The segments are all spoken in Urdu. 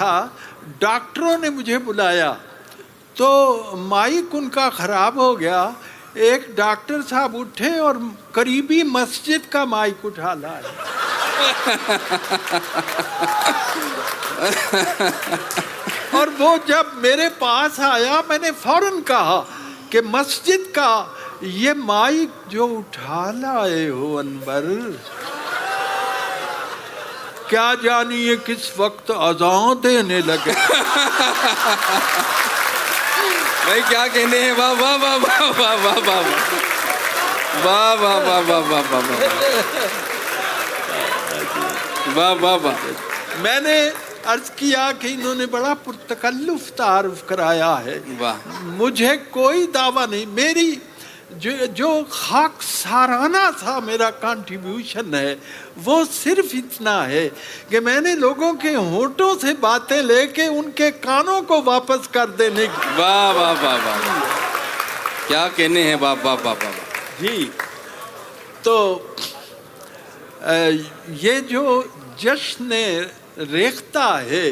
تھا ڈاکٹروں نے مجھے بلایا تو مائک ان کا خراب ہو گیا. ایک ڈاکٹر صاحب اٹھے اور قریبی مسجد کا مائک اٹھا لائے. اور وہ جب میرے پاس آیا میں نے فوراً کہا کہ مسجد کا یہ مائک جو اٹھا لائے ہو انور، کیا جانیے کس وقت اذان دینے لگے. بھائی کیا کہنے ہیں. واہ واہ واہ واہ واہ واہ واہ واہ واہ واہ واہ واہ واہ واہ واہ. میں نے عرض کیا کہ انہوں نے بڑا پرتکلف تعارف کرایا ہے. مجھے کوئی دعویٰ نہیں. میری جو خاک سارانہ تھا میرا کنٹریبیوشن ہے وہ صرف اتنا ہے کہ میں نے لوگوں کے ہونٹوں سے باتیں لے کے ان کے کانوں کو واپس کر دینے کی. واہ واہ واہ واہ کیا کہنے ہیں. واہ واہ واہ واہ. جی تو یہ جو جشن ریختہ ہے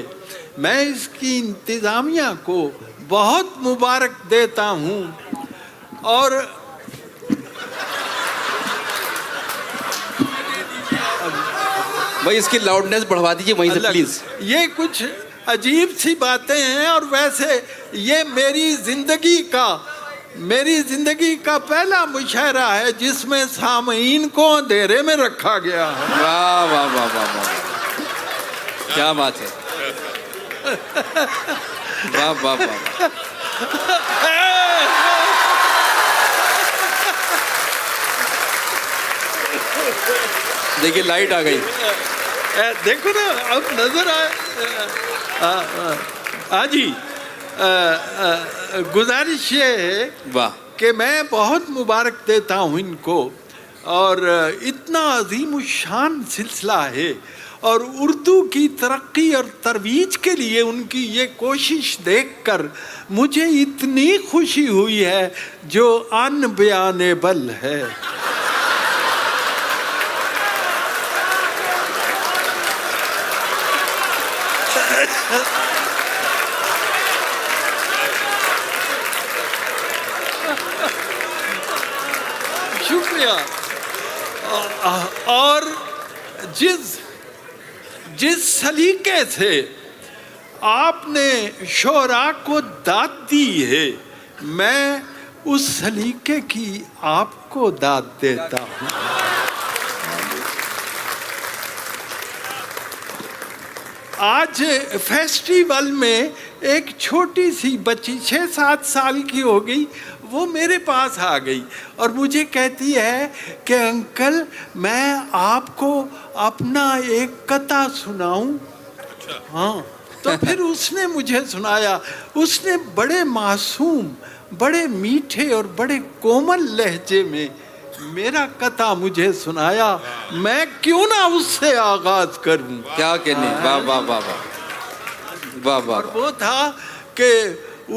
میں اس کی انتظامیہ کو بہت مبارک دیتا ہوں. اور بھائی اس کی لاؤڈنیس بڑھوا دیجیے وہیں سے پلیز. یہ کچھ عجیب سی باتیں ہیں اور ویسے یہ میری زندگی کا پہلا مشاعرہ ہے جس میں سامعین کو اندھیرے میں رکھا گیا ہے. واہ واہ واہ واہ واہ کیا بات ہے. واہ واہ واہ. دیکھیے لائٹ آ گئی. دیکھو نا اب نظر آئے. ہاں جی گزارش یہ ہے واہ کہ میں بہت مبارک دیتا ہوں ان کو. اور اتنا عظیم الشان سلسلہ ہے اور اردو کی ترقی اور ترویج کے لیے ان کی یہ کوشش دیکھ کر مجھے اتنی خوشی ہوئی ہے جو ان بیانیبل ہے. شکریہ. اور جس سلیقے سے آپ نے شعراء کو داد دی ہے میں اس سلیقے کی آپ کو داد دیتا ہوں. آج فیسٹیول میں ایک چھوٹی سی بچی 6-7 سال کی ہو گئی وہ میرے پاس آ گئی اور مجھے کہتی ہے کہ انکل میں آپ کو اپنا ایک قطعہ سناؤں. ہاں تو پھر اس نے مجھے سنایا. اس نے بڑے معصوم بڑے میٹھے اور بڑے کومل لہجے میں میرا قطعہ مجھے سنایا. میں کیوں نہ اس سے آغاز کروں. کیا کہنے. واہ واہ واہ واہ واہ. اور وہ تھا کہ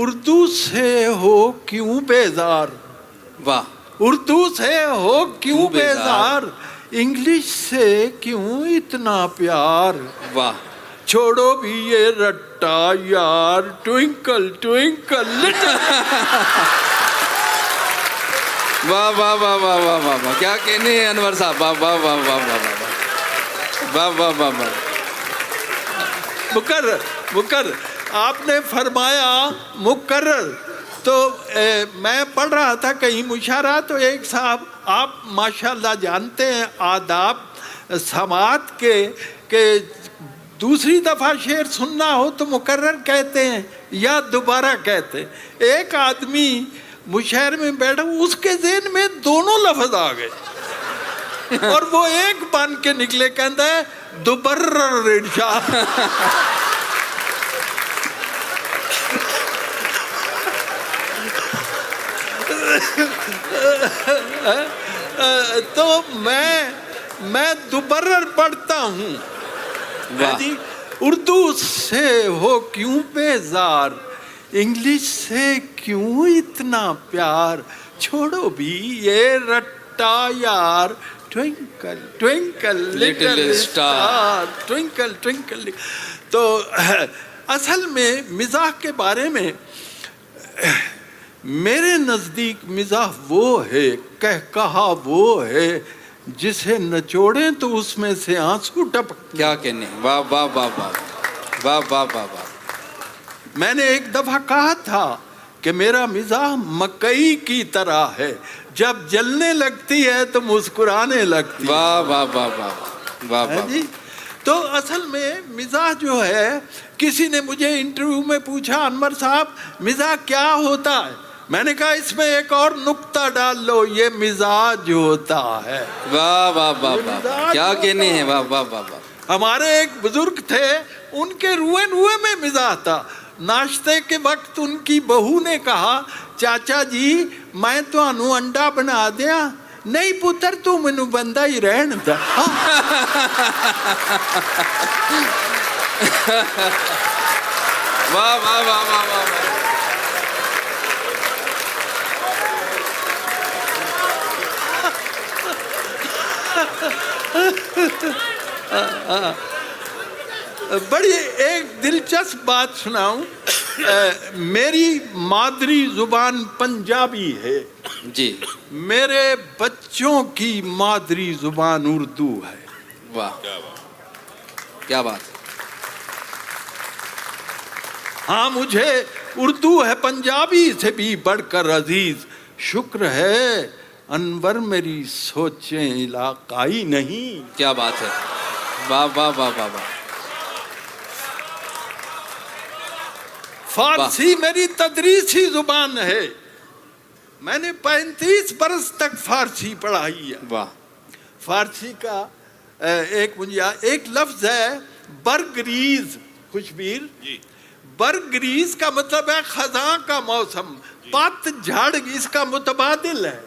اردو سے ہو کیوں بیزار. واہ. اردو سے ہو کیوں بیزار انگلش سے کیوں اتنا پیار. واہ. چھوڑو بھی یہ رٹا یار ٹوئنکل ٹوئنکل لٹل. واہ واہ واہ واہ واہ واہ واہ کیا کہنے ہیں انور صاحب. واہ واہ واہ واہ واہ واہ واہ واہ واہ. مقرر آپ نے فرمایا مقرر تو میں پڑھ رہا تھا کہیں مشاعرہ تو ایک صاحب آپ ماشاءاللہ جانتے ہیں آداب سماعت کے کہ دوسری دفعہ شعر سننا ہو تو مقرر کہتے ہیں یا دوبارہ کہتے ہیں. ایک آدمی مشاعرے میں بیٹھا اس کے ذہن میں دونوں لفظ آ گئے اور وہ ایک بن کے نکلے کہتا ہے دوبرر ارشاد. تو میں دوبرر پڑھتا ہوں. اردو سے ہو کیوں بیزار انگلش سے کیوں اتنا پیار چھوڑو بھی یہ رٹا یار twinkle twinkle little star twinkle twinkle. تو اصل میں مزاح کے بارے میں میرے نزدیک مزاح وہ ہے، کہا وہ ہے جسے نچوڑیں تو اس میں سے آنسو ٹپک. کیا کہنے. واہ واہ واہ واہ واہ واہ واہ واہ. میں نے ایک دفعہ کہا تھا کہ میرا مزاح مکئی کی طرح ہے، جب جلنے لگتی ہے تو مسکرانے لگتی ہے. واہ واہ واہ واہ واہ واہ. جی تو اصل میں مزاح جو ہے، کسی نے مجھے انٹرویو میں پوچھا انور صاحب مزاح کیا ہوتا ہے، میں نے کہا اس میں ایک اور نقطہ ڈال لو، یہ مزاج ہوتا ہے. واہ واہ واہ واہ. کیا کہنے ہیں. واہ واہ واہ واہ. ہمارے ایک بزرگ تھے، ان کے روئے میں مزاح تھا. ناشتے کے وقت ان کی بہو نے کہا چاچا جی میں تو انو انڈا بنا دیا. نہیں پتر تو مینو بندہ ہی رہن دا. واہ واہ واہ واہ واہ. بڑی ایک دلچسپ بات سناؤں. میری مادری زبان پنجابی ہے، جی. میرے بچوں کی مادری زبان اردو ہے. واہ کیا بات. ہاں مجھے اردو ہے پنجابی سے بھی بڑھ کر عزیز. شکر ہے انور میری سوچیں علاقائی نہیں. کیا بات ہے. واہ واہ واہ واہ واہ. فارسی میری تدریسی زبان ہے، میں نے 35 برس تک فارسی پڑھائی ہے. واہ. فارسی کا ایک لفظ ہے برگریز. خوشبیر برگریز کا مطلب ہے خزاں کا موسم. پت جھڑ اس کا متبادل ہے.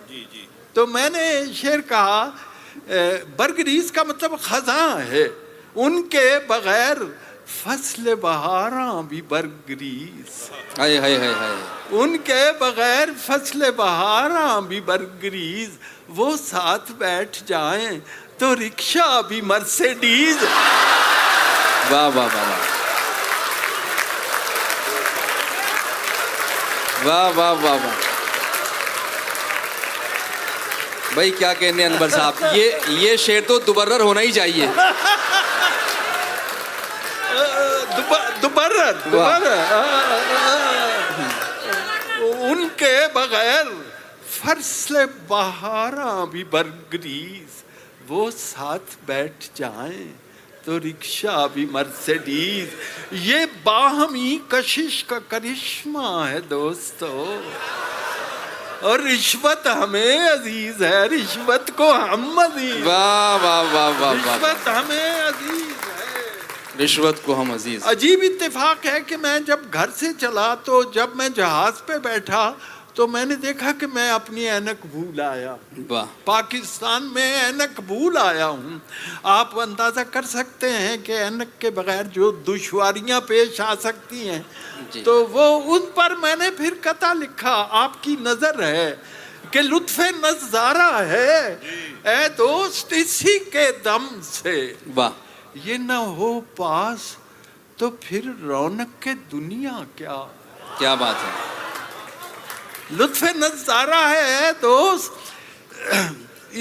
تو میں نے شعر کہا برگریز کا مطلب خزاں ہے، ان کے بغیر فصل بہاراں بھی برگریز. ہائے ہائے ہائے ہائے. ان کے بغیر فصل بہاراں بھی برگریز. وہ ساتھ بیٹھ جائیں تو رکشہ بھی مرسیڈیز. واہ واہ واہ واہ. واہ واہ واہ واہ. بھائی کیا کہنے انور صاحب، یہ شعر تو دوبرر ہونا ہی چاہیے. دوبارہ ان کے بغیر فصل بہاراں بھی برگریز. وہ ساتھ بیٹھ جائیں تو رکشہ بھی مرسیڈیز. یہ باہمی کشش کا کرشمہ ہے دوستو، اور رشوت ہمیں عزیز ہے، رشوت کو ہم عزیز. واہ واہ واہ واہ واہ. رشوت ہمیں عزیز ہے. رشوت کو ہم عزیز. عجیب اتفاق ہے کہ میں جب گھر سے چلا تو جب میں جہاز پہ بیٹھا تو میں نے دیکھا کہ میں اپنی اینک بھول آیا. واہ. پاکستان میں اینک بھول آیا ہوں. آپ اندازہ کر سکتے ہیں کہ اینک کے بغیر جو دشواریاں پیش آ سکتی ہیں جی. تو وہ ان پر میں نے پھر قطع لکھا. آپ کی نظر ہے کہ لطف نظارہ ہے اے دوست اسی کے دم سے. واہ. یہ نہ ہو پاس تو پھر رونق کے دنیا کیا. کیا بات ہے. لطف نظارہ ہے دوست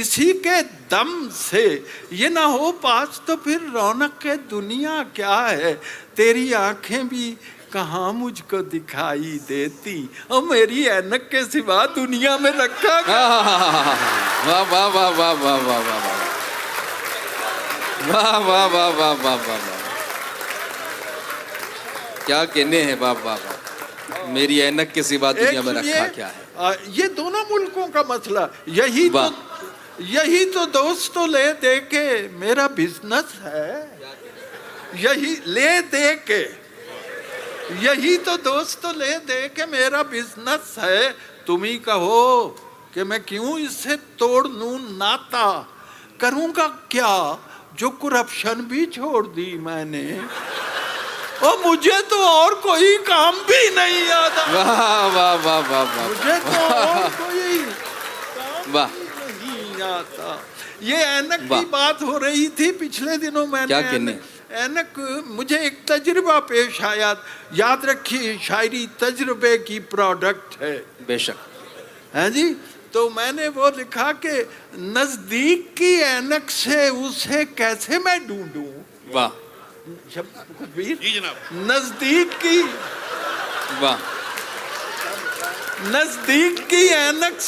اسی کے دم سے، یہ نہ ہو پاس تو پھر رونق کے دنیا کیا ہے. تیری آنکھیں بھی کہاں مجھ کو دکھائی دیتی، اور میری اینک کے سوا دنیا میں رکھا گیا. واہ واہ واہ واہ واہ واہ واہ واہ. واہ واہ واہ واہ واہ واہ. کیا کہنے ہیں. واہ واہ واہ. میری اینک کے سوا دنیا میں رکھا کیا ہے. یہ دونوں ملکوں کا مسئلہ. یہی تو دوستو لے دے کے میرا بزنس ہے. یہی لے دے کے، یہی تو دوستو لے دے کے میرا بزنس ہے. تم ہی کہو کہ میں کیوں اس سے توڑ نوں ناتا. کروں گا کیا جو کرپشن بھی چھوڑ دی میں نے، اور مجھے تو اور کوئی کام بھی نہیں آتا. واہ واہ واہ واہ واہ. مجھے تو اور کوئی کام بھی نہیں آتا. یہ اینک کی بات ہو رہی تھی پچھلے دنوں. میں کیا نے کہنے. اینک مجھے ایک تجربہ پیش آیا. یاد رکھیے شاعری تجربے کی پروڈکٹ ہے. بے شک. ہاں جی. تو میں نے وہ لکھا کہ نزدیک کی اینک سے اسے کیسے میں ڈھونڈوں. واہ. جی جناب. نزدیک کی اینک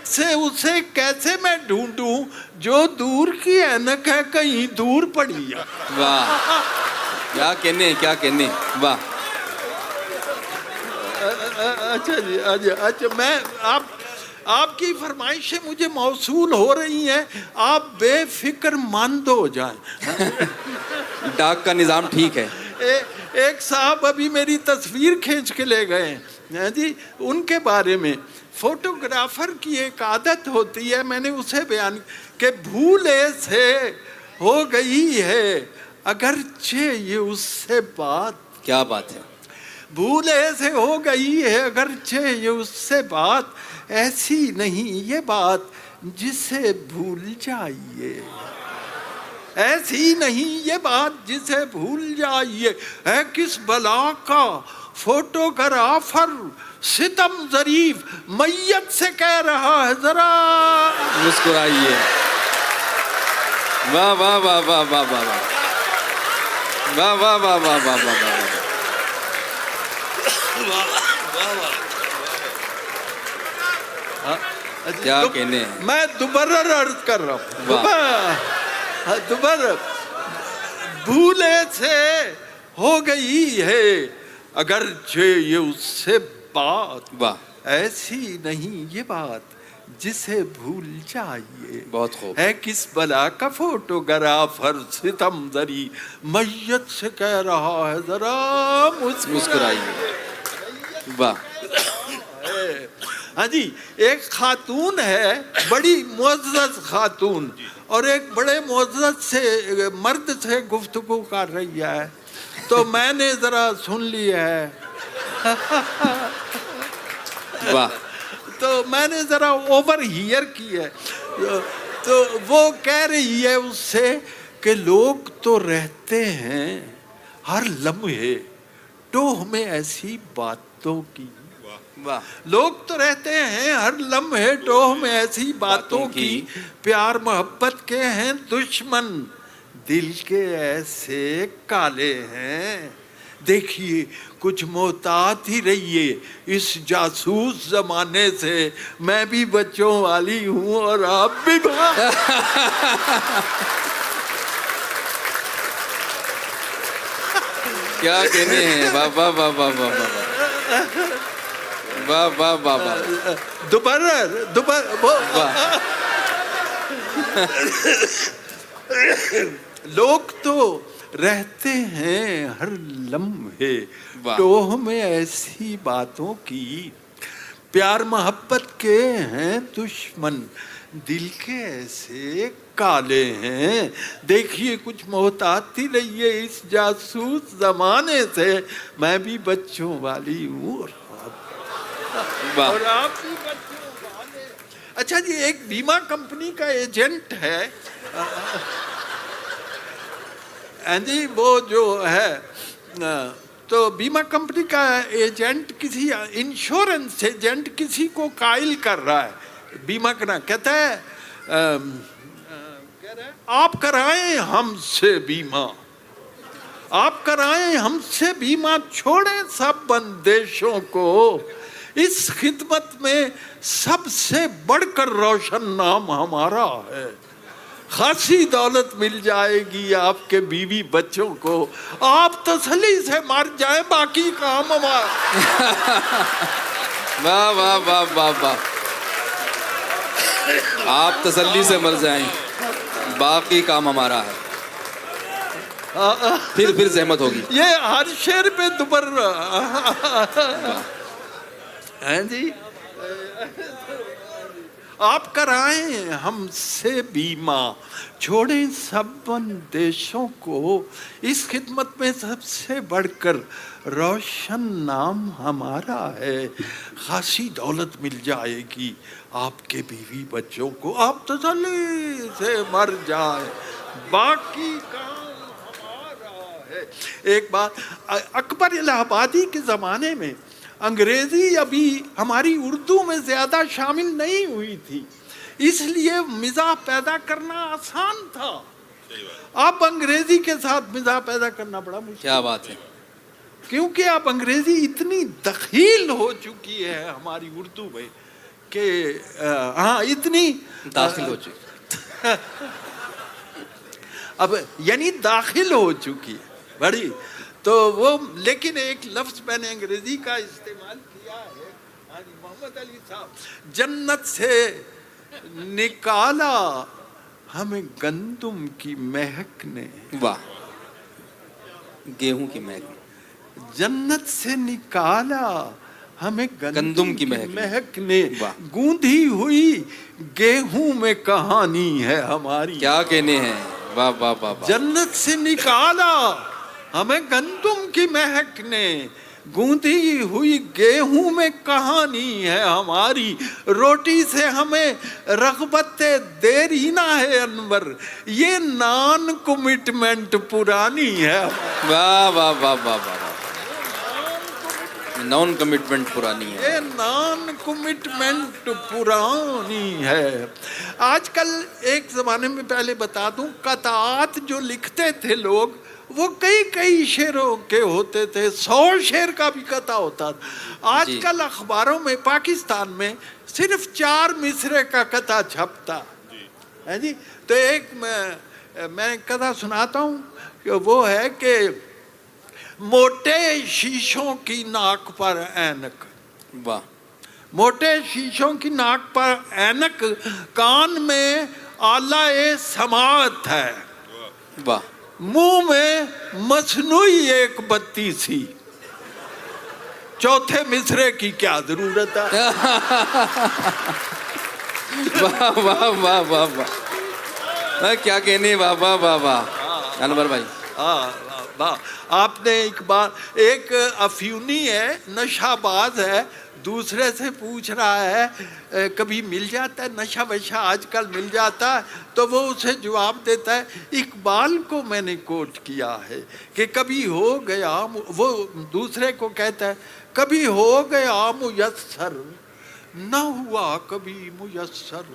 سے اسے کیسے میں ڈھونڈوں جو دور کی اینک ہے کہیں دور پڑی ہے. واہ کیا کہنے. واہ. اچھا جی. اچھا میں آپ کی فرمائشیں مجھے موصول ہو رہی ہیں. آپ بے فکر مند ہو جائیں. ڈاک کا نظام ٹھیک ہے. ایک صاحب ابھی میری تصویر کھینچ کے لے گئے ہیں جی. ان کے بارے میں فوٹوگرافر کی ایک عادت ہوتی ہے, میں نے اسے بیان کہ بھولے سے ہو گئی ہے اگرچہ یہ اس سے بات. کیا بات ہے. بھولے سے ہو گئی ہے اگرچہ یہ اس سے بات, ایسی نہیں یہ بات جسے بھول جائیے. ایسی نہیں یہ بات جسے بھول جائیے. ہے کس بلا کا فوٹوگرافر ستم ظریف میت سے کہہ رہا ہے ذرا مسکرائیے. واہ واہ واہ واہ واہ واہ واہ واہ واہ واہ واہ واہ واہ. کیا کہنے. میں دوبارہ عرض کر رہا ہوں. دوبارہ بھولے سے ہو گئی ہے اگرچہ یہ اس سے بات. واہ. ایسی نہیں یہ بات جسے بھول جائیے. بہت خوب. ہے کس بلا کا فوٹوگرافر ستم ذری میت سے کہہ رہا ہے ذرا مسکرائیے. واہ. ہاں جی. ایک خاتون ہے بڑی معزز خاتون, اور ایک بڑے معزز سے مرد سے گفتگو کر رہی ہے. تو میں نے ذرا سن لیا ہے. واہ. تو میں نے ذرا اوور ہیئر کی ہے. تو وہ کہہ رہی ہے اس سے کہ لوگ تو رہتے ہیں ہر لمحے ٹوہ میں ایسی باتوں کی. لوگ تو رہتے ہیں ہر لمحے ٹوہ میں ایسی باتوں کی, پیار محبت کے ہیں دشمن دل کے ایسے کالے ہیں. دیکھیے کچھ محتاط ہی رہیے اس جاسوس زمانے سے, میں بھی بچوں والی ہوں اور آپ بھی. کیا کہنے ہیں. واہ واہ واہ واہ واہ واہ واہ واہ واہ. دوبارہ لوگ تو رہتے ہیں ہر لمحے ٹوہ میں ایسی باتوں کی, پیار محبت کے ہیں دشمن دل کے ایسے کالے ہیں. دیکھیے کچھ محتاط ہی رہیے اس جاسوس زمانے سے, میں بھی بچوں والی ہوں اور آپ بھی بچوں والے. اچھا جی. ایک بیمہ کمپنی کا ایجنٹ ہے جی, وہ جو ہے تو بیمہ کمپنی کا ایجنٹ کسی انشورنس ایجنٹ کسی کو قائل کر رہا ہے بیمہ کرنا. کہتا ہے آپ کرائیں ہم سے بیمہ, آپ کرائیں ہم سے بیمہ, چھوڑیں سب بندشوں کو, اس خدمت میں سب سے بڑھ کر روشن نام ہمارا ہے. خاصی دولت مل جائے گی آپ کے بیوی بچوں کو, آپ تسلی سے مر جائیں باقی کام ہمارا. واہ واہ واہ واہ واہ. آپ تسلی سے مر جائیں باقی کام ہمارا ہے. پھر زحمت ہوگی. یہ ہر شعر پہ دوبر ہیں جی. آپ کرائیں ہم سے بیمہ, چھوڑیں سب بندشوں کو, اس خدمت میں سب سے بڑھ کر روشن نام ہمارا ہے. خاصی دولت مل جائے گی آپ کے بیوی بچوں کو, آپ تسلی سے مر جائیں باقی کام ہے. ایک بات, اکبر الہ آبادی کے زمانے میں انگریزی ابھی ہماری اردو میں زیادہ شامل نہیں ہوئی تھی, اس لیے مزاح پیدا کرنا آسان تھا. اب انگریزی کے ساتھ مزاح پیدا کرنا بڑا مشکل. کیا بات ہے, کیونکہ اب انگریزی اتنی دخیل ہو چکی ہے ہماری اردو میں کہ ہاں اتنی داخل ہو چکی. اب یعنی داخل ہو چکی ہے بڑی. تو وہ لیکن ایک لفظ میں نے انگریزی کا استعمال کیا ہے, ہاں جی, محمد علی صاحب, جنت سے نکالا ہمیں گندم کی مہک نے. واہ, گیہوں کی مہک. جنت سے نکالا ہمیں گندم کی مہک نے, واہ. گوندھی ہوئی گیہوں میں کہانی ہے ہماری. کیا کہنے ہیں, واہ واہ واہ واہ. جنت سے نکالا ہمیں گندم کی مہک نے, گوندھی ہوئی گیہوں میں کہانی ہے ہماری. روٹی سے ہمیں رغبت دیرینہ ہے انور, یہ نان کمٹمنٹ پرانی ہے. واہ واہ واہ واہ واہ. نان کمٹمنٹ پرانی ہے, یہ نان کمٹمنٹ پرانی ہے. آج کل ایک زمانے میں پہلے بتا دوں, قطعات جو لکھتے تھے لوگ وہ کئی شعروں کے ہوتے تھے, 100 شعر کا بھی قطع ہوتا تھا. آج کل اخباروں میں پاکستان میں صرف 4 مصرے کا قطع چھپتا ہے جی. تو ایک میں قطع سناتا ہوں کہ وہ ہے کہ موٹے شیشوں کی ناک پر اینک. واہ. موٹے شیشوں کی ناک پر اینک, کان میں آلہ سماعت ہے. واہ. منہ میں مصنوعی ایک بتی سی, چوتھے مصرے کی کیا ضرورت ہے. واہ واہ واہ واہ واہ, کیا کہنے, واہ واہ واہ واہ. انور بھائی, آپ نے ایک افیونی ہے, نشہ باز ہے, دوسرے سے پوچھ رہا ہے کبھی مل جاتا ہے نشہ وشہ, آج کل مل جاتا ہے, تو وہ اسے جواب دیتا ہے اقبال کو میں نے کوٹ کیا ہے کہ کبھی ہو گیا, وہ دوسرے کو کہتا ہے کبھی ہو گیا میسر نہ ہوا کبھی میسر.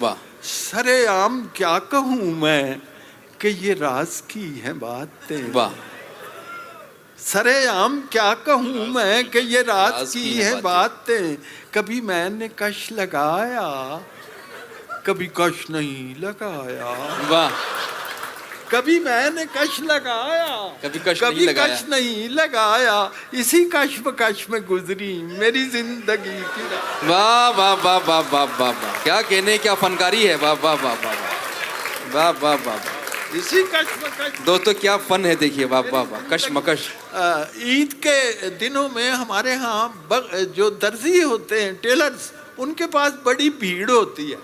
واہ. سرے عام کیا کہوں میں کہ یہ راز کی ہیں باتیں. واہ. سرے عام کیا کہوں میں کہ یہ راز کی ہیں باتیں. کبھی میں نے کش لگایا کبھی کش نہیں لگایا. واہ. کبھی میں نے کش لگایا کبھی کش نہیں لگایا, اسی کش میں گزری میری زندگی کی. واہ واہ واہ واہ واہ واہ واہ, کیا کہنے, کیا فنکاری ہے. واہ واہ واہ واہ واہ واہ واہ واہ. اسی کشمکش دوستو کیا فن ہے, دیکھیے. واہ واہ واہ. کشمکش. عید کے دنوں میں ہمارے ہاں جو درزی ہوتے ہیں, ٹیلرز, ان کے پاس بڑی بھیڑ ہوتی ہے.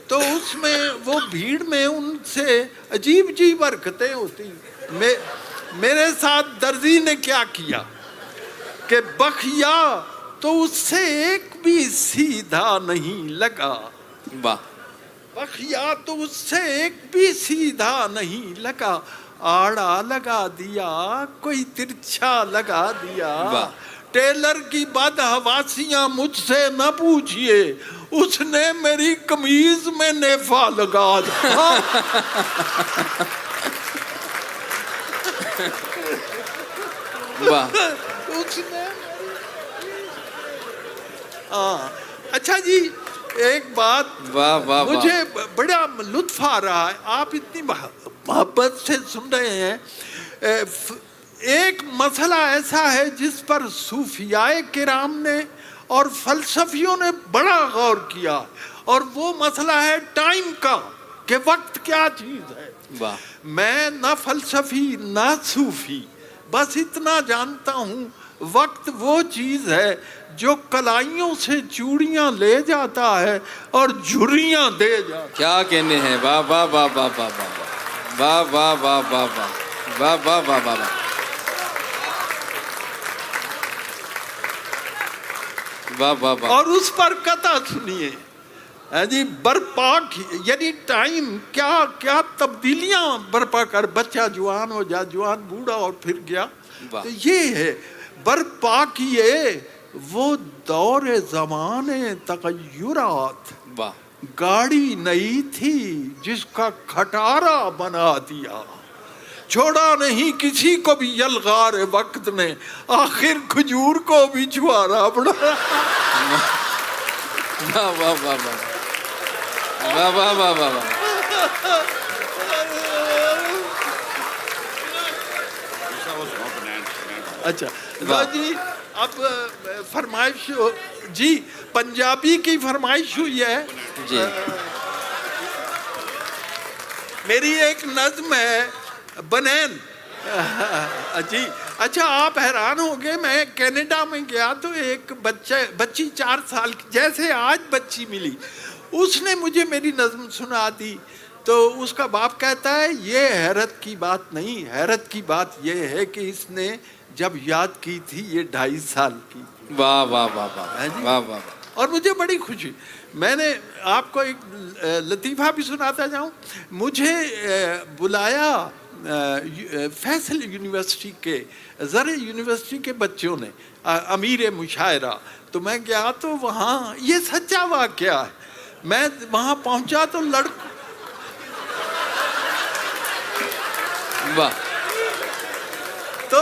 تو اس میں وہ بھیڑ میں ان سے عجیب حرکتیں ہوتی ہیں. میرے ساتھ درزی نے کیا کیا کہ بخیا تو اس سے ایک بھی سیدھا نہیں لگا. واہ. بخیا تو اس سے ایک بھی سیدھا نہیں لگا, آڑا لگا دیا کوئی ترچھا لگا دیا. واہ. ٹیلر کی بدحواسیاں مجھ سے نہ پوچھئے, اس نے میری قمیض میں نیفا لگا دیا. واہ. اس نے اچھا جی, ایک بات مجھے بڑا لطف آ رہا ہے, آپ اتنی محبت سے سن رہے ہیں. ایک مسئلہ ایسا ہے جس پر صوفیاء کرام نے اور فلسفیوں نے بڑا غور کیا, اور وہ مسئلہ ہے ٹائم کا, کہ وقت کیا چیز ہے. واہ. میں نہ فلسفی نہ صوفی, بس اتنا جانتا ہوں وقت وہ چیز ہے جو کلائیوں سے چوڑیاں لے جاتا ہے اور جھریاں دے جاتا ہے. کیا کہنے ہیں. واہ واہ واہ واہ واہ واہ واہ واہ واہ واہ واہ واہ واہ واہ واہ. واہ واہ واہ. اور اس پر قطع سنیے جی, برپا یعنی ٹائم کیا تبدیلیاں برپا کر بچہ جوان ہو جا، جوان بوڑھا اور پھر گیا. واہ. تو یہ ہے برپا کیے وہ دور زمانے تغیرات. واہ. گاڑی نئی تھی جس کا کھٹارا بنا دیا، چھوڑا نہیں کسی کو بھی یلغار وقت نے، آخر کھجور کو بھی چھوارا بڑا. واہ واہ واہ واہ واہ واہ واہ واہ. اچھا جی اب فرمائش جی پنجابی کی فرمائش ہوئی ہے جی. میری ایک نظم ہے بنین. جی اچھا آپ حیران ہو گئے، میں کینیڈا میں گیا تو ایک بچی 4 سال کی، جیسے آج بچی ملی، اس نے مجھے میری نظم سنا دی. تو اس کا باپ کہتا ہے یہ حیرت کی بات نہیں، حیرت کی بات یہ ہے کہ اس نے جب یاد کی تھی یہ 2.5 سال کی تھی. واہ واہ واہ واہ واہ واہ. اور مجھے بڑی خوشی. میں نے آپ کو ایک لطیفہ بھی سناتا جاؤں. مجھے بلایا فیصل یونیورسٹی کے، زر یونیورسٹی کے بچوں نے، امیر مشاعرہ. تو میں گیا تو وہاں، یہ سچا واقعہ ہے، میں وہاں پہنچا تو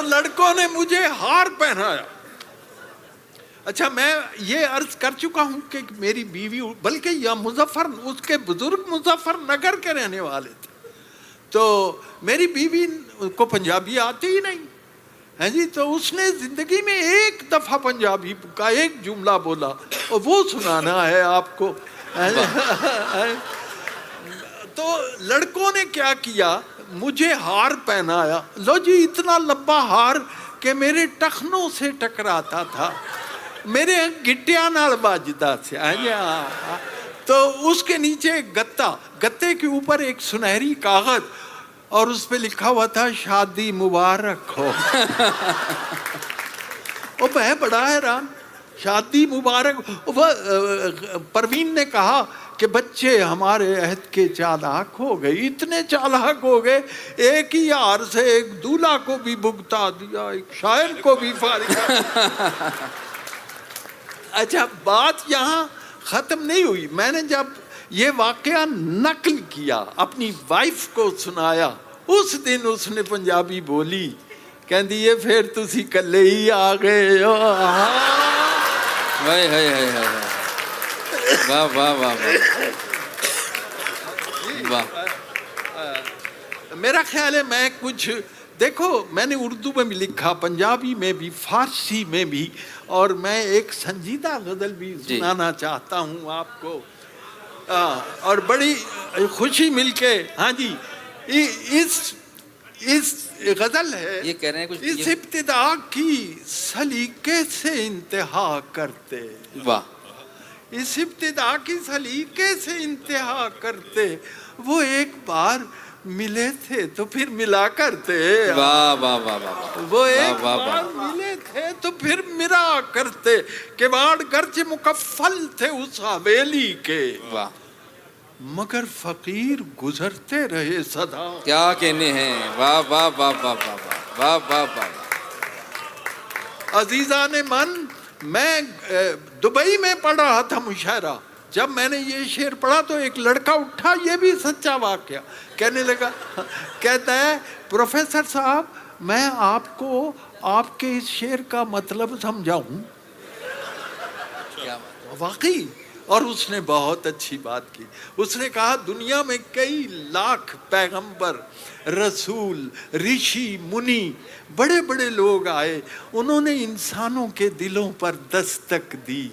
لڑکوں نے مجھے ہار پہنایا. اچھا میں یہ عرض کر چکا ہوں کہ میری بیوی، بلکہ یا مظفر، اس کے بزرگ مظفر نگر کے رہنے والے تھے، تو میری بیوی کو پنجابی آتی ہی نہیں ہے جی. تو اس نے زندگی میں ایک دفعہ پنجابی کا ایک جملہ بولا اور وہ سنانا ہے آپ کو. تو لڑکوں نے کیا کیا، مجھے ہار پہنایا. لو جی اتنا لمبا ہار کہ میرے ٹخنوں سے ٹکراتا تھا، میرے گٹیاں نال باجدا سے. تو اس کے نیچے گتا، گتے کے اوپر ایک سنہری کاغذ اور اس پہ لکھا ہوا تھا شادی مبارک ہو. وہ میں بڑا حیران، شادی مبارک. پروین نے کہا کہ بچے ہمارے عہد کے چالاک ہو گئے، اتنے چالاک ہو گئے، ایک ہی ہار سے ایک دولہا کو بھی بھگتا دیا، ایک شاعر کو بھی فارغ. اچھا بات یہاں ختم نہیں ہوئی. میں نے جب یہ واقعہ نقل کیا، اپنی وائف کو سنایا، اس دن اس نے پنجابی بولی، کہندی یہ پھر تسی کلے ہی آ گئے ہو. واہ واہ واہ واہ. میرا خیال ہے میں کچھ، دیکھو میں نے اردو میں بھی لکھا، پنجابی میں بھی، فارسی میں بھی، اور میں ایک سنجیدہ غزل بھی سنانا چاہتا ہوں آپ کو. اور بڑی خوشی مل کے، ہاں جی اس غزل ہے، یہ کہہ رہے ہیں کچھ اس ابتدا کی سلیقے سے انتہا کرتے. واہ. اس ابتدا کی سلیقے سے انتہا کرتے، وہ ایک بار ملے تھے تو پھر ملا کرتے. واہ واہ واہ واہ. وہ ایک بار ملے تھے تو پھر ملا کرتے، کواڑ گرچہ مکفل تھے اس حویلی کے، واہ. مگر فقیر گزرتے رہے صدا. کیا کہنے ہیں. واہ واہ واہ واہ واہ واہ واہ واہ. عزیزان من، میں دبئی میں پڑھ رہا تھا مشاعرہ، جب میں نے یہ شعر پڑھا تو ایک لڑکا اٹھا، یہ بھی سچا واقعہ، کہنے لگا، کہتا ہے پروفیسر صاحب میں آپ کو آپ کے اس شعر کا مطلب سمجھاؤں. واقعی. اور اس نے بہت اچھی بات کی. اس نے کہا دنیا میں کئی لاکھ پیغمبر، رسول، رشی، منی، بڑے بڑے لوگ آئے، انہوں نے انسانوں کے دلوں پر دستک دی،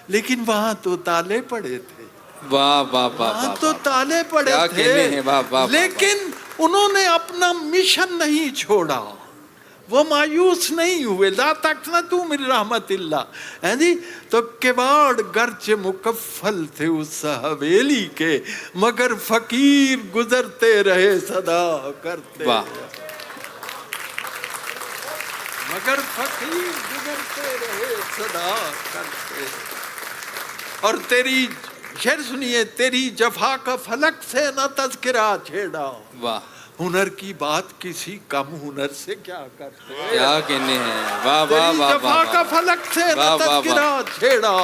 لیکن وہاں تو تالے پڑے تھے. واہ واہ واہ. وہاں تو تالے پڑے تھے، لیکن انہوں نے اپنا مشن نہیں چھوڑا، وہ مایوس نہیں ہوئے. لا تقنطوا من رحمت اللہ. ہیں جی. تو کواڑ گرچہ مکفل تھے اس حویلی کے، مگر فقیر گزرتے رہے صدا کرتے. واہ. مگر فقیر گزرتے رہے صدا کرتے. اور تیری شعر سنیے. تیری جفا کا فلک سے نہ تذکرہ چھیڑا, واہ ہنر کی بات کسی کم ہنر سے کیا کرتے. کیا کہنے ہیں, واہ واہ تیری واہ جفا کا واہ. فلک سے نہ واہ واہ تذکرہ چھیڑا,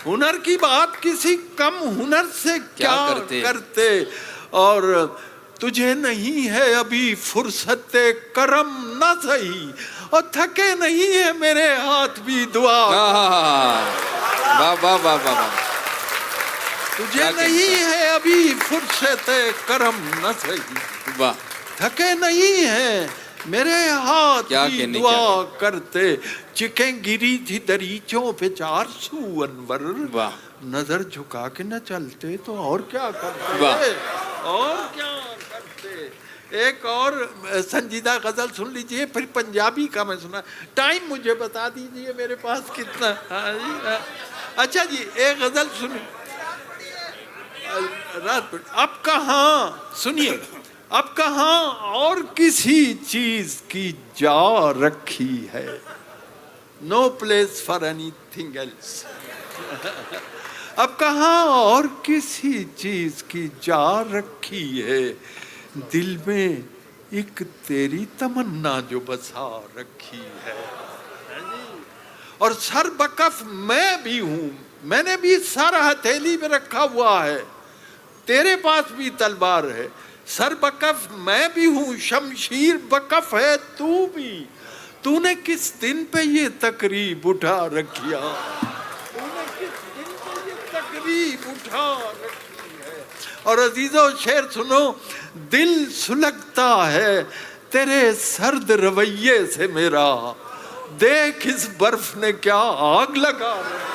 ہنر کی بات کسی کم ہنر سے کیا کرتے. اور تجھے نہیں ہے ابھی فرصت کرم نہ سہی, اور تھکے نہیں ہے میرے ہاتھ بھی دعا. واہ واہ واہ واہ. تجھے نہیں ہے ابھی فرصت کرم نہ سہی, واہ تھکے نہیں ہے میرے ہاتھ کیا بھی کہنے دعا کرتے. چکیں گری تھی دریچوں پہ 400 انور, واہ نظر جھکا کے نہ چلتے تو اور کیا کرتے. واہ. اور کیا کرتے. ایک اور سنجیدہ غزل سن لیجئے, پھر پنجابی کا میں سنا. ٹائم مجھے بتا دیجئے میرے پاس کتنا. ہاں جی, اچھا جی ایک غزل سنی. اب کہاں سنیے, اب کہاں اور کسی چیز کی جا رکھی ہے, no place for anything else. اب کہاں اور کسی چیز کی جا رکھی ہے, دل میں ایک تیری تمنا جو بسا رکھی ہے. اور سر بکف میں بھی ہوں, میں نے بھی سر ہتھیلی میں رکھا ہوا ہے, تیرے پاس بھی تلوار ہے. سر بکف میں بھی ہوں, شمشیر بکف ہے تو بھی, تو نے کس دن پہ یہ تقریب اٹھا رکھیا, تو نے کس دن پہ یہ تقریب اٹھا رکھی ہے. اور عزیزو شعر سنو. دل سلگتا ہے تیرے سرد رویے سے میرا, دیکھ اس برف نے کیا آگ لگا رکھی.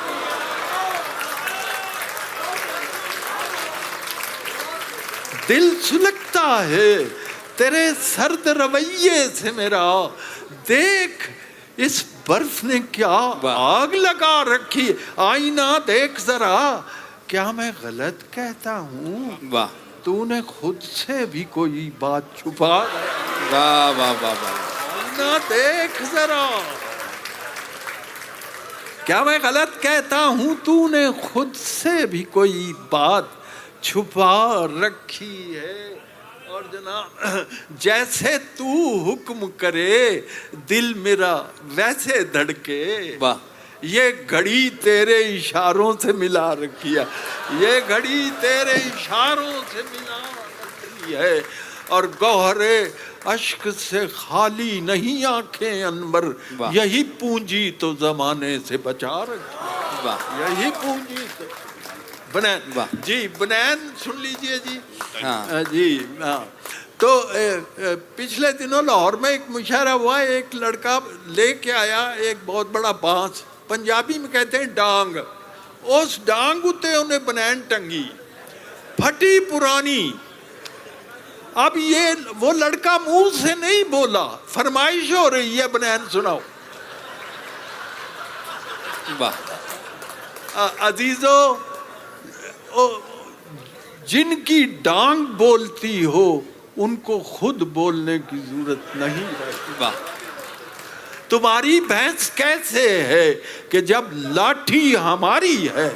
دل سلگتا ہے تیرے سرد رویے سے میرا, دیکھ اس برف نے کیا آگ لگا رکھی. آئینہ دیکھ ذرا, کیا میں غلط کہتا ہوں, واہ تو نے خود سے بھی کوئی بات چھپا. واہ واہ واہ واہ. آئینہ دیکھ ذرا, کیا میں غلط کہتا ہوں, تو نے خود سے بھی کوئی بات چھپا رکھی ہے. اور جناب جیسے تو حکم کرے دل میرا ویسے دھڑکے, واہ یہ گھڑی تیرے اشاروں سے ملا رکھی ہے, یہ گھڑی تیرے اشاروں سے ملا رکھی ہے. اور گوہر اشک سے خالی نہیں آنکھیں انور, یہی پونجی تو زمانے سے بچا رکھی, یہی پونجی تو. بنین جی, بنین سن لیجئے جی. جی ہاں, تو پچھلے دنوں لاہور میں ایک مشاعرہ ہوا. ایک لڑکا لے کے آیا ایک بہت بڑا بانس, پنجابی میں کہتے ہیں ڈانگ. اس ڈانگ اتے انہیں بنین ٹنگی, پھٹی پرانی. اب یہ وہ لڑکا منہ سے نہیں بولا, فرمائش ہو رہی ہے بنین سناؤ. عزیزو, جن کی ڈانگ بولتی ہو ان کو خود بولنے کی ضرورت نہیں رہتی. تمہاری بحث کیسے ہے کہ جب لاٹھی ہماری ہے,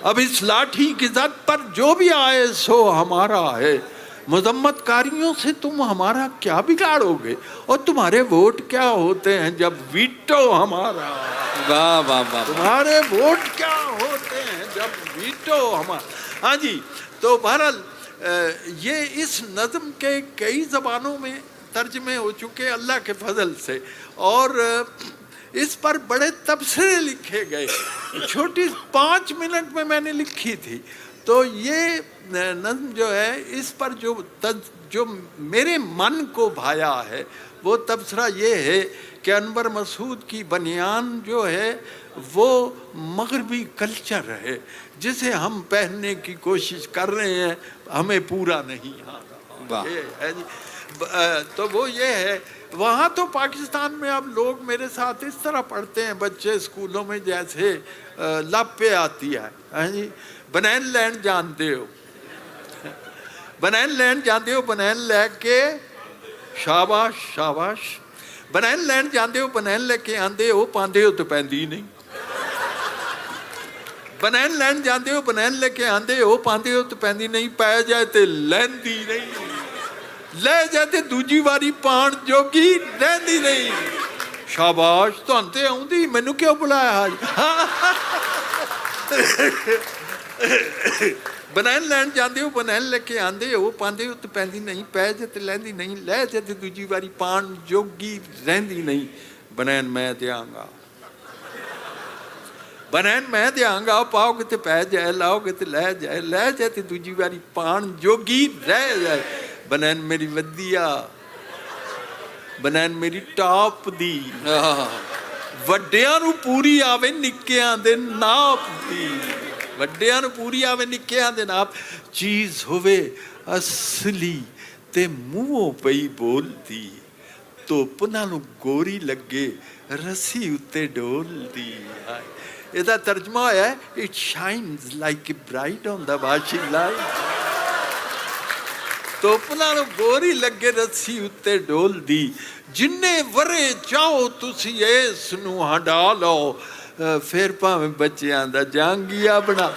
اب اس لاٹھی کی زد پر جو بھی آئے سو ہمارا ہے. مذمت کاریوں سے تم ہمارا کیا بگاڑو گے, اور تمہارے ووٹ کیا ہوتے ہیں جب ویٹو ہمارا. واہ واہ واہ. تمہارے ووٹ کیا ہوتے ہیں جب ویٹو ہمارا. ہاں جی, تو بہرحال یہ اس نظم کے کئی زبانوں میں ترجمے ہو چکے اللہ کے فضل سے, اور اس پر بڑے تبصرے لکھے گئے. چھوٹی 5 منٹ میں نے لکھی تھی. تو یہ نظم جو ہے, اس پر جو میرے من کو بھایا ہے وہ تبصرہ یہ ہے کہ انور مسعود کی بنیان جو ہے وہ مغربی کلچر ہے جسے ہم پہننے کی کوشش کر رہے ہیں, ہمیں پورا نہیں آتا. تو وہ یہ ہے. وہاں تو پاکستان میں اب لوگ میرے ساتھ اس طرح پڑھتے ہیں بچے اسکولوں میں جیسے لب پہ آتی ہے. جی, بنین لینڈ جانتے ہو, بنین لینڈ جانتے ہو, بنین لے کے شاباش شاباش. بنین لینڈ جانتے ہو, بنین لے کے آندے ہو, پاندے ہو تو پہندی نہیں. ਬਨੈਣ ਲੈਣ ਜਾਂਦੇ ਹੋ, ਬਨੈਣ ਲੈ ਕੇ ਆਂਦੇ ਹੋ, ਪਾਉਂਦੇ ਹੋ ਤੇ ਪੈਂਦੀ ਨਹੀਂ, ਪੈ ਜਾਏ ਤੇ ਲੈਂਦੀ ਨਹੀਂ, ਲੈ ਜਾਏ ਤੇ ਦੂਜੀ ਵਾਰੀ ਪਾਣ ਜੋਗੀ ਰਹਿੰਦੀ ਨਹੀਂ। ਸ਼ਾਬਾਸ਼, ਤੁਹਾਨੂੰ ਤੇ ਆਉਂਦੀ, ਮੈਨੂੰ ਕਿਉਂ ਬੁਲਾਇਆ? ਬਨੈਣ ਲੈਣ ਜਾਂਦੇ ਹੋ, ਬਨੈਣ ਲੈ ਕੇ ਆਂਦੇ ਹੋ, ਪਾਉਂਦੇ ਹੋ ਤੇ ਪੈਂਦੀ ਨਹੀਂ, ਪੈ ਜਾਏ ਤੇ ਲੈਂਦੀ ਨਹੀਂ, ਲੈ ਜਾਏ ਤੇ ਦੂਜੀ ਵਾਰੀ ਪਾਣ ਜੋਗੀ ਰਹਿੰਦੀ ਨਹੀਂ। ਬਨੈਣ ਮੈਂ ਦਿਆਂਗਾ, ਬਨੈਣ ਮੈਂ ਦਿਆਂਗਾ, ਪਾਓਗੇ ਤੇ ਪੈ ਜਾਏ, ਲਾਓਗੇ ਤੇ ਲੈ ਜਾਏ, ਲੈ ਜਾਏ ਤੇ ਦੂਜੀ ਵਾਰੀ ਪਾਣ ਜੋਗੀ ਰਹਿ ਜਾਏ। ਬਨੈਣ ਮੇਰੀ ਵਧੀਆ, ਬਨੈਣ ਮੇਰੀ ਟਾਪ ਦੀ, ਵੱਡਿਆਂ ਨੂੰ ਪੂਰੀ ਆਵੇ ਨਿੱਕਿਆਂ ਦੇ ਨਾਪ ਦੀ, ਵੱਡਿਆਂ ਨੂੰ ਪੂਰੀ ਆਵੇ ਨਿੱਕਿਆਂ ਦੇ ਨਾਪ। ਚੀਜ਼ ਹੋਵੇ ਅਸਲੀ ਤੇ ਮੂੰਹੋਂ ਪਈ ਬੋਲਦੀ, ਧੁੱਪ ਨਾਲੋਂ ਗੋਰੀ ਲੱਗੇ ਰੱਸੀ ਉੱਤੇ ਡੋਲਦੀ। ਇਹਦਾ ਤਰਜਮਾ ਹੋਇਆ, it shines like a bright on the washing line. ਧੁੱਪ ਨਾਲੋਂ ਗੋਰੀ ਲੱਗੇ ਰੱਸੀ ਉੱਤੇ ਡੋਲਦੀ। ਜਿੰਨੇ ਵਰੇ ਚਾਹੋ ਤੁਸੀਂ ਇਸ ਨੂੰ ਹੰਡਾ ਲਓ, ਫਿਰ ਭਾਵੇਂ ਬੱਚਿਆਂ ਦਾ ਜਾਂਗੀਆ ਬਣਾ।